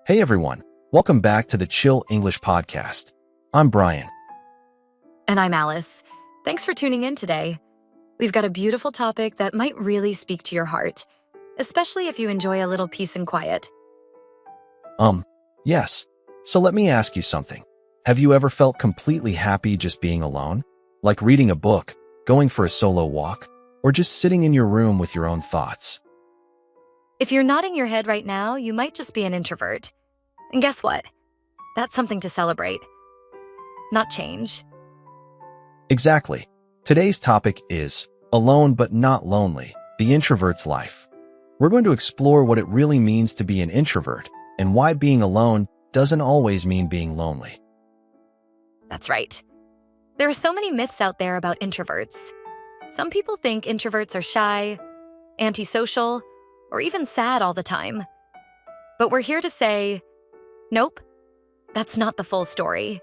Hey everyone, welcome back to the Chill English Podcast. I'm Brian. And I'm Alice. Thanks for tuning in today. We've got a beautiful topic that might really speak to your heart, especially if you enjoy a little peace and quiet. Yes. So let me ask you something. Have you ever felt completely happy just being alone? Like reading a book, going for a solo walk, or just sitting in your room with your own thoughts? If you're nodding your head right now, you might just be an introvert. And guess what? That's something to celebrate, not change. Exactly. Today's topic is Alone but Not Lonely, the introvert's life. We're going to explore what it really means to be an introvert and why being alone doesn't always mean being lonely. That's right. There are so many myths out there about introverts. Some people think introverts are shy, antisocial, or even sad all the time. But we're here to say, nope, that's not the full story.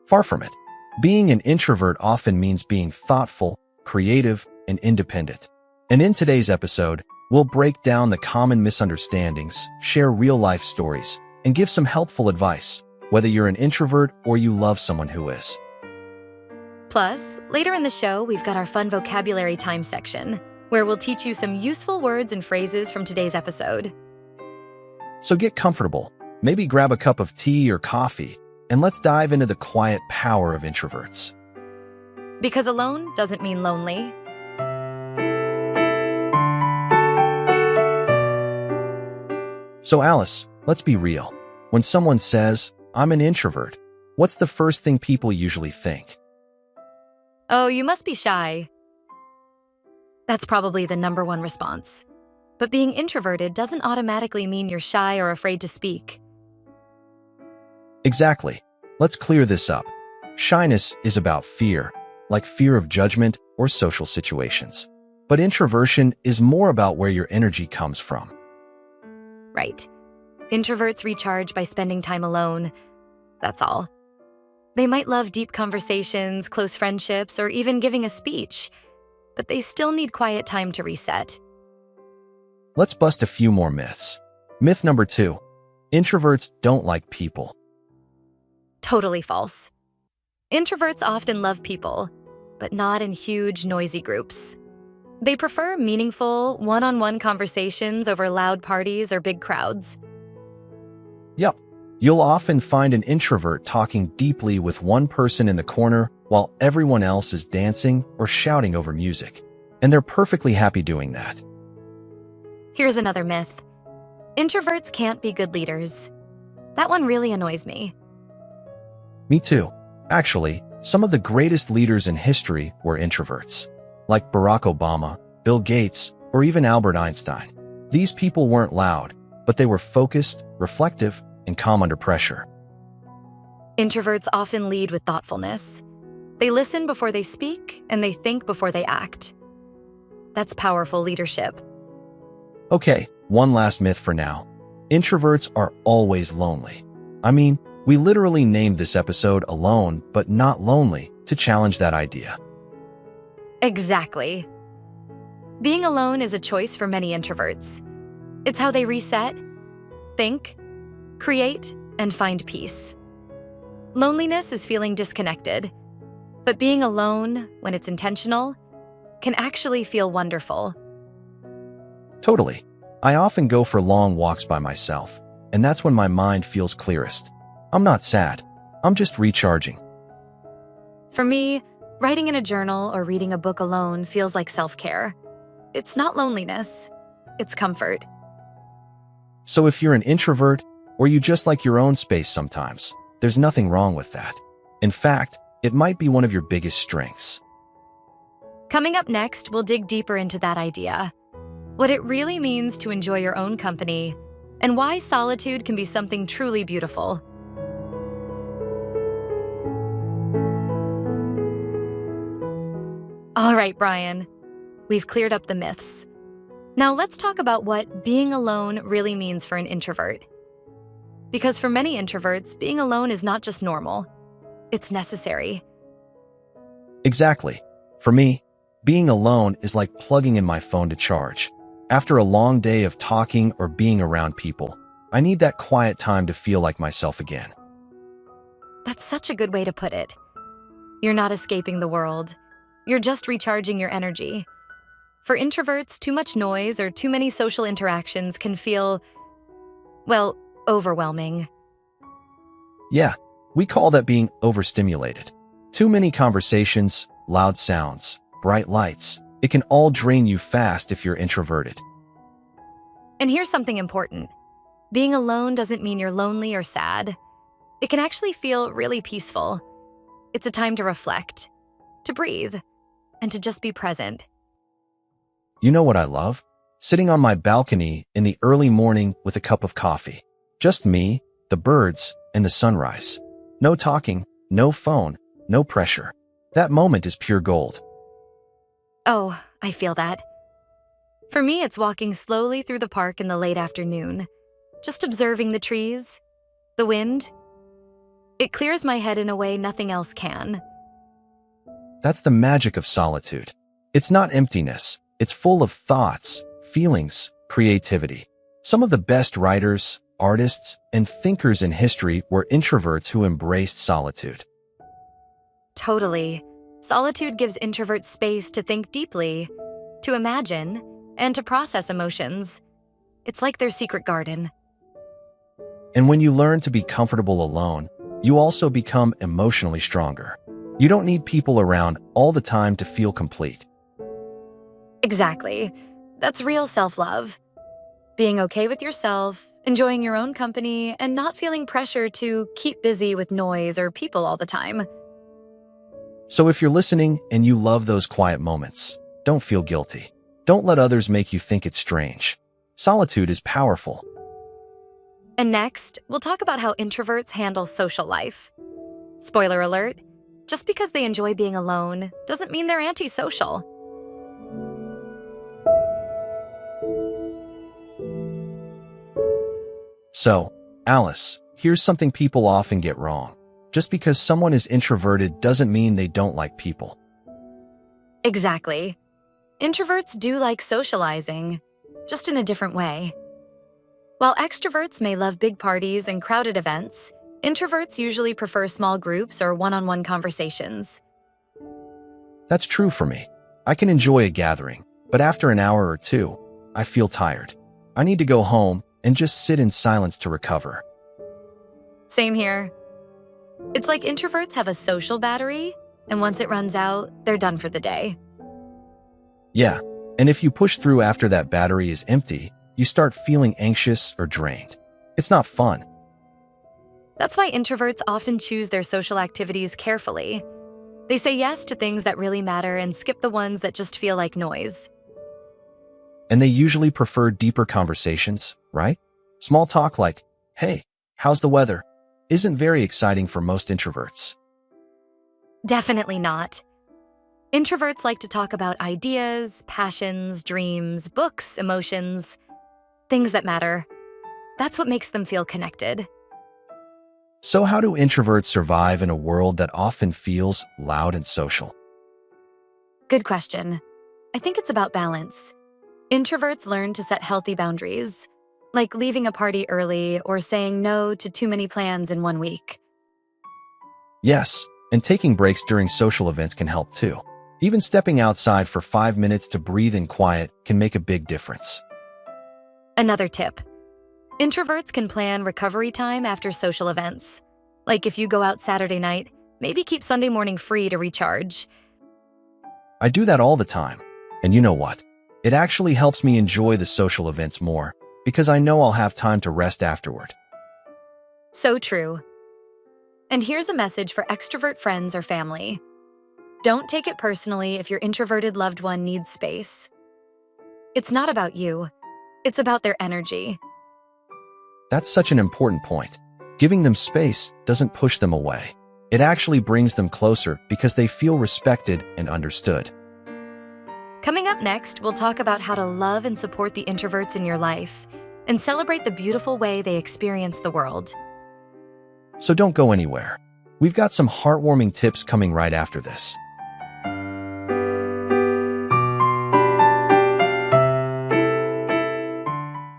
Far from it. Being an introvert often means being thoughtful, creative, and independent. And in today's episode, we'll break down the common misunderstandings, share real-life stories, and give some helpful advice, whether you're an introvert or you love someone who is. Plus, later in the show, we've got our fun vocabulary time section, where we'll teach you some useful words and phrases from today's episode. So get comfortable, maybe grab a cup of tea or coffee, and let's dive into the quiet power of introverts. Because alone doesn't mean lonely. So Alice, let's be real. When someone says, I'm an introvert, what's the first thing people usually think? Oh, you must be shy. That's probably the number one response. But being introverted doesn't automatically mean you're shy or afraid to speak. Exactly. Let's clear this up. Shyness is about fear, like fear of judgment or social situations. But introversion is more about where your energy comes from. Right. Introverts recharge by spending time alone. That's all. They might love deep conversations, close friendships, or even giving a speech, but they still need quiet time to reset. Let's bust a few more myths. Myth number 2. Introverts don't like people. Totally false. Introverts often love people, but not in huge, noisy groups. They prefer meaningful, one-on-one conversations over loud parties or big crowds. Yep. You'll often find an introvert talking deeply with one person in the corner while everyone else is dancing or shouting over music. And they're perfectly happy doing that. Here's another myth. Introverts can't be good leaders. That one really annoys me. Me too. Actually, some of the greatest leaders in history were introverts, like Barack Obama, Bill Gates, or even Albert Einstein. These people weren't loud, but they were focused, reflective, and calm under pressure. Introverts often lead with thoughtfulness. They listen before they speak, and they think before they act. That's powerful leadership. Okay, one last myth for now. Introverts are always lonely. I mean, we literally named this episode Alone but Not Lonely to challenge that idea. Exactly. Being alone is a choice for many introverts. It's how they reset, think, create, and find peace. Loneliness is feeling disconnected, but being alone, when it's intentional, can actually feel wonderful. Totally. I often go for long walks by myself, and that's when my mind feels clearest. I'm not sad. I'm just recharging. For me, writing in a journal or reading a book alone feels like self-care. It's not loneliness, it's comfort. So if you're an introvert, or you just like your own space sometimes, there's nothing wrong with that. In fact, it might be one of your biggest strengths. Coming up next, we'll dig deeper into that idea, what it really means to enjoy your own company, and why solitude can be something truly beautiful. All right, Brian, we've cleared up the myths. Now let's talk about what being alone really means for an introvert. Because for many introverts, being alone is not just normal, it's necessary. Exactly. For me, being alone is like plugging in my phone to charge. After a long day of talking or being around people, I need that quiet time to feel like myself again. That's such a good way to put it. You're not escaping the world. You're just recharging your energy. For introverts, too much noise or too many social interactions can feel, well, overwhelming. Yeah, we call that being overstimulated. Too many conversations, loud sounds, bright lights. It can all drain you fast if you're introverted. And here's something important. Being alone doesn't mean you're lonely or sad. It can actually feel really peaceful. It's a time to reflect, to breathe, and to just be present. You know what I love? Sitting on my balcony in the early morning with a cup of coffee. Just me, the birds, and the sunrise. No talking, no phone, no pressure. That moment is pure gold. Oh, I feel that. For me, it's walking slowly through the park in the late afternoon, just observing the trees, the wind. It clears my head in a way nothing else can. That's the magic of solitude. It's not emptiness. It's full of thoughts, feelings, creativity. Some of the best writers, artists, and thinkers in history were introverts who embraced solitude. Totally. Solitude gives introverts space to think deeply, to imagine, and to process emotions. It's like their secret garden. And when you learn to be comfortable alone, you also become emotionally stronger. You don't need people around all the time to feel complete. Exactly. That's real self-love. Being okay with yourself, enjoying your own company, and not feeling pressure to keep busy with noise or people all the time. So if you're listening and you love those quiet moments, don't feel guilty. Don't let others make you think it's strange. Solitude is powerful. And next, we'll talk about how introverts handle social life. Spoiler alert, just because they enjoy being alone doesn't mean they're antisocial. So, Alice, here's something people often get wrong. Just because someone is introverted doesn't mean they don't like people. Exactly. Introverts do like socializing, just in a different way. While extroverts may love big parties and crowded events, introverts usually prefer small groups or one-on-one conversations. That's true for me. I can enjoy a gathering, but after an hour or two, I feel tired. I need to go home and just sit in silence to recover. Same here. It's like introverts have a social battery, and once it runs out, they're done for the day. Yeah, and if you push through after that battery is empty, you start feeling anxious or drained. It's not fun. That's why introverts often choose their social activities carefully. They say yes to things that really matter and skip the ones that just feel like noise. And they usually prefer deeper conversations, right? Small talk like, hey, how's the weather? Isn't very exciting for most introverts. Definitely not. Introverts like to talk about ideas, passions, dreams, books, emotions, things that matter. That's what makes them feel connected. So how do introverts survive in a world that often feels loud and social? Good question. I think it's about balance. Introverts learn to set healthy boundaries, like leaving a party early or saying no to too many plans in 1 week. Yes, and taking breaks during social events can help too. Even stepping outside for 5 minutes to breathe in quiet can make a big difference. Another tip. Introverts can plan recovery time after social events. Like if you go out Saturday night, maybe keep Sunday morning free to recharge. I do that all the time. And you know what? It actually helps me enjoy the social events more because I know I'll have time to rest afterward. So true. And here's a message for extrovert friends or family. Don't take it personally if your introverted loved one needs space. It's not about you. It's about their energy. That's such an important point. Giving them space doesn't push them away. It actually brings them closer because they feel respected and understood. Coming up next, we'll talk about how to love and support the introverts in your life and celebrate the beautiful way they experience the world. So don't go anywhere. We've got some heartwarming tips coming right after this.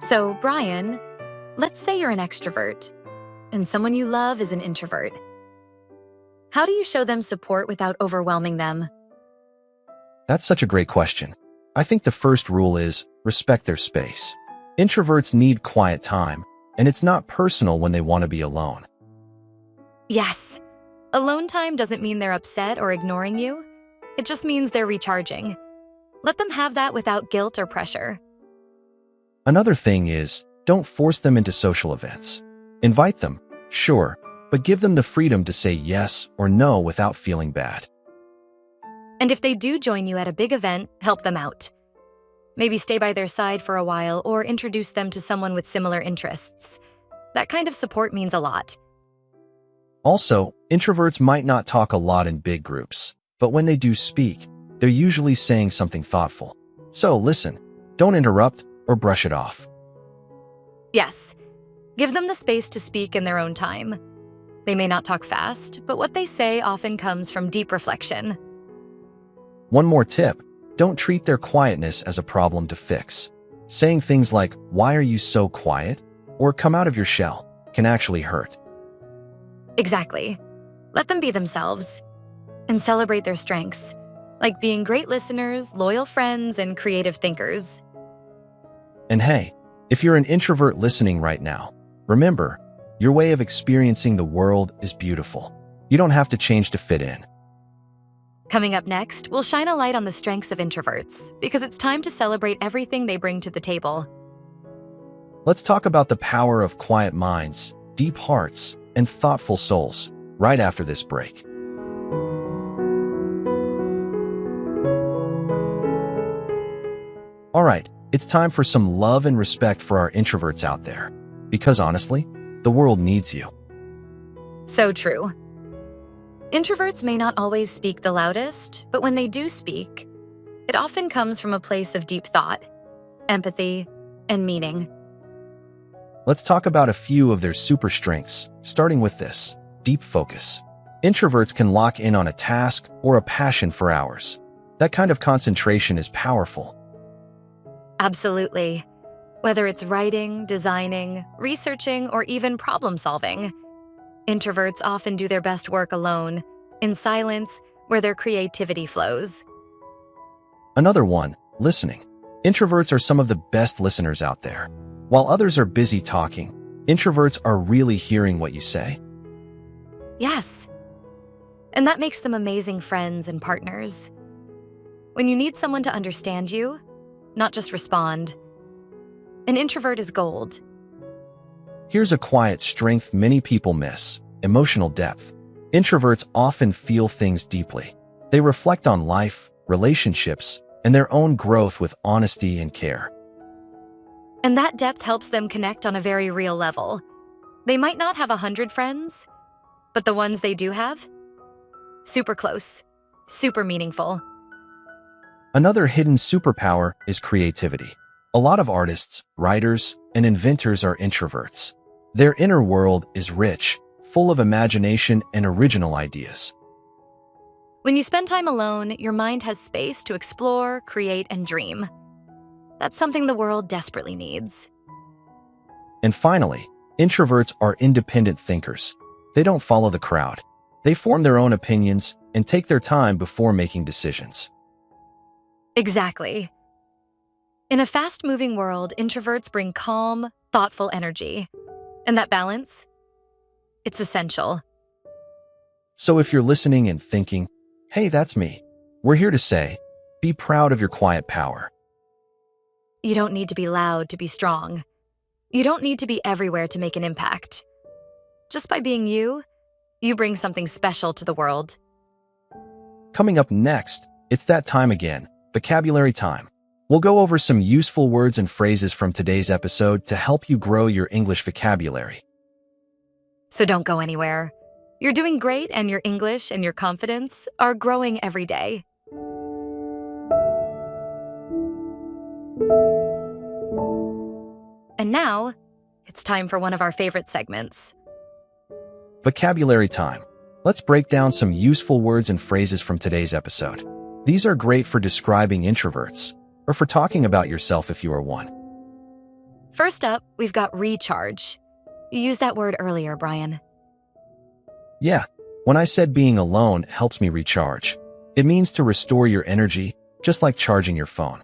So, Brian, Let's say you're an extrovert, and someone you love is an introvert. How do you show them support without overwhelming them? That's such a great question. I think the first rule is respect their space. Introverts need quiet time, and it's not personal when they want to be alone. Yes, alone time doesn't mean they're upset or ignoring you. It just means they're recharging. Let them have that without guilt or pressure. Another thing is, don't force them into social events. Invite them, sure, but give them the freedom to say yes or no without feeling bad. And if they do join you at a big event, help them out. Maybe stay by their side for a while or introduce them to someone with similar interests. That kind of support means a lot. Also, introverts might not talk a lot in big groups, but when they do speak, they're usually saying something thoughtful. So listen, don't interrupt or brush it off. Yes, give them the space to speak in their own time. They may not talk fast, but what they say often comes from deep reflection. One more tip, don't treat their quietness as a problem to fix. Saying things like, "Why are you so quiet?" or "Come out of your shell," can actually hurt. Exactly. Let them be themselves and celebrate their strengths, like being great listeners, loyal friends, and creative thinkers. And hey, if you're an introvert listening right now, remember, your way of experiencing the world is beautiful. You don't have to change to fit in. Coming up next, we'll shine a light on the strengths of introverts, because it's time to celebrate everything they bring to the table. Let's talk about the power of quiet minds, deep hearts, and thoughtful souls, right after this break. All right, it's time for some love and respect for our introverts out there. Because honestly, the world needs you. So true. Introverts may not always speak the loudest, but when they do speak, it often comes from a place of deep thought, empathy, and meaning. Let's talk about a few of their super strengths, starting with this, deep focus. Introverts can lock in on a task or a passion for hours. That kind of concentration is powerful. Absolutely. Whether it's writing, designing, researching, or even problem solving, introverts often do their best work alone, in silence, where their creativity flows. Another one, listening. Introverts are some of the best listeners out there. While others are busy talking, introverts are really hearing what you say. Yes. And that makes them amazing friends and partners. When you need someone to understand you, not just respond, an introvert is gold. Here's a quiet strength many people miss, emotional depth. Introverts often feel things deeply. They reflect on life, relationships, and their own growth with honesty and care. And that depth helps them connect on a very real level. They might not have 100 friends, but the ones they do have, super close, super meaningful. Another hidden superpower is creativity. A lot of artists, writers, and inventors are introverts. Their inner world is rich, full of imagination and original ideas. When you spend time alone, your mind has space to explore, create, and dream. That's something the world desperately needs. And finally, introverts are independent thinkers. They don't follow the crowd. They form their own opinions and take their time before making decisions. Exactly. In a fast-moving world, introverts bring calm, thoughtful energy. And that balance, it's essential. So if you're listening and thinking, "Hey, that's me," we're here to say, be proud of your quiet power. You don't need to be loud to be strong. You don't need to be everywhere to make an impact. Just by being you, you bring something special to the world. Coming up next, it's that time again, vocabulary time. We'll go over some useful words and phrases from today's episode to help you grow your English vocabulary. So don't go anywhere. You're doing great, and your English and your confidence are growing every day. And now, it's time for one of our favorite segments. Vocabulary time. Let's break down some useful words and phrases from today's episode. These are great for describing introverts, or for talking about yourself if you are one. First up, we've got recharge. You used that word earlier, Brian. Yeah, when I said being alone helps me recharge, it means to restore your energy, just like charging your phone.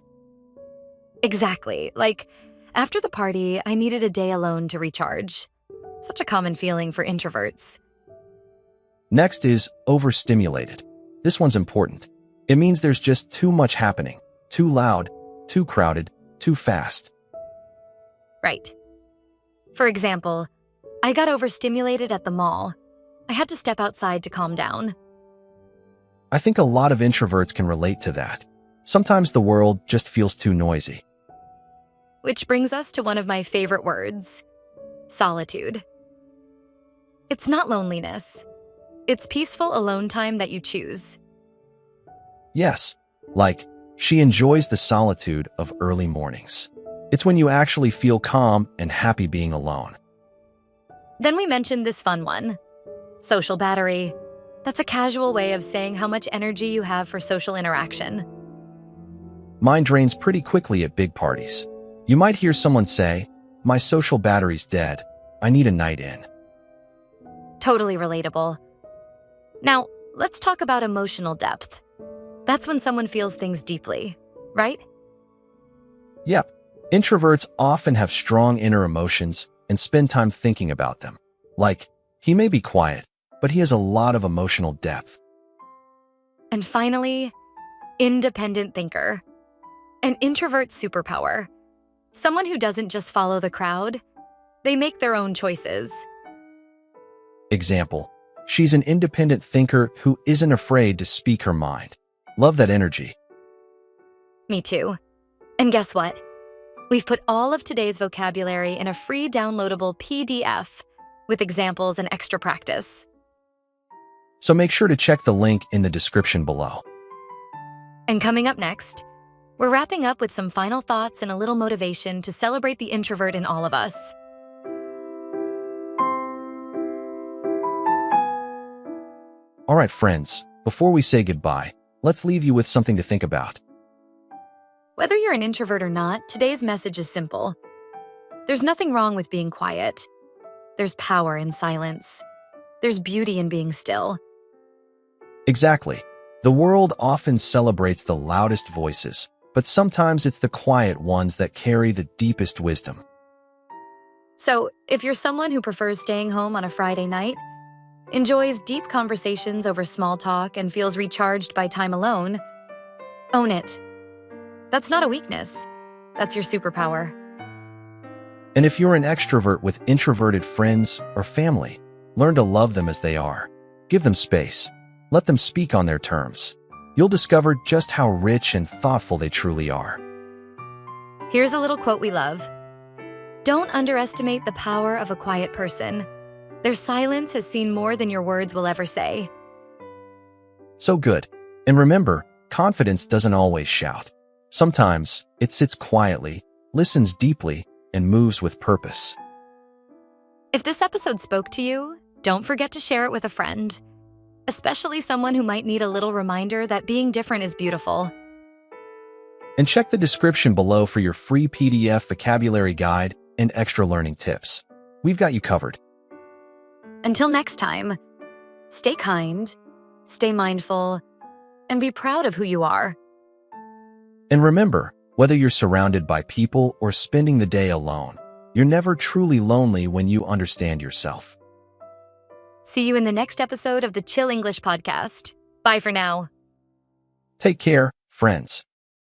Exactly. Like, after the party, I needed a day alone to recharge. Such a common feeling for introverts. Next is overstimulated. This one's important. It means there's just too much happening, too loud, too crowded, too fast. Right. For example, I got overstimulated at the mall. I had to step outside to calm down. I think a lot of introverts can relate to that. Sometimes the world just feels too noisy. Which brings us to one of my favorite words, solitude. It's not loneliness. It's peaceful alone time that you choose. Yes, like, she enjoys the solitude of early mornings. It's when you actually feel calm and happy being alone. Then we mentioned this fun one, social battery. That's a casual way of saying how much energy you have for social interaction. Mine drains pretty quickly at big parties. You might hear someone say, "My social battery's dead. I need a night in." Totally relatable. Now, let's talk about emotional depth. That's when someone feels things deeply, right? Yep, introverts often have strong inner emotions and spend time thinking about them. Like, he may be quiet, but he has a lot of emotional depth. And finally, independent thinker. An introvert superpower. Someone who doesn't just follow the crowd, they make their own choices. Example, she's an independent thinker who isn't afraid to speak her mind. Love that energy. Me too. And guess what? We've put all of today's vocabulary in a free downloadable PDF with examples and extra practice. So make sure to check the link in the description below. And coming up next, we're wrapping up with some final thoughts and a little motivation to celebrate the introvert in all of us. All right, friends, before we say goodbye, let's leave you with something to think about. Whether you're an introvert or not, today's message is simple. There's nothing wrong with being quiet. There's power in silence. There's beauty in being still. Exactly. The world often celebrates the loudest voices, but sometimes it's the quiet ones that carry the deepest wisdom. So, if you're someone who prefers staying home on a Friday night, enjoys deep conversations over small talk, and feels recharged by time alone, own it. That's not a weakness. That's your superpower. And if you're an extrovert with introverted friends or family, learn to love them as they are. Give them space. Let them speak on their terms. You'll discover just how rich and thoughtful they truly are. Here's a little quote we love. Don't underestimate the power of a quiet person. Their silence has seen more than your words will ever say. So good. And remember, confidence doesn't always shout. Sometimes it sits quietly, listens deeply, and moves with purpose. If this episode spoke to you, don't forget to share it with a friend, especially someone who might need a little reminder that being different is beautiful. And check the description below for your free PDF vocabulary guide and extra learning tips. We've got you covered. Until next time, stay kind, stay mindful, and be proud of who you are. And remember, whether you're surrounded by people or spending the day alone, you're never truly lonely when you understand yourself. See you in the next episode of the Chill English Podcast. Bye for now. Take care, friends.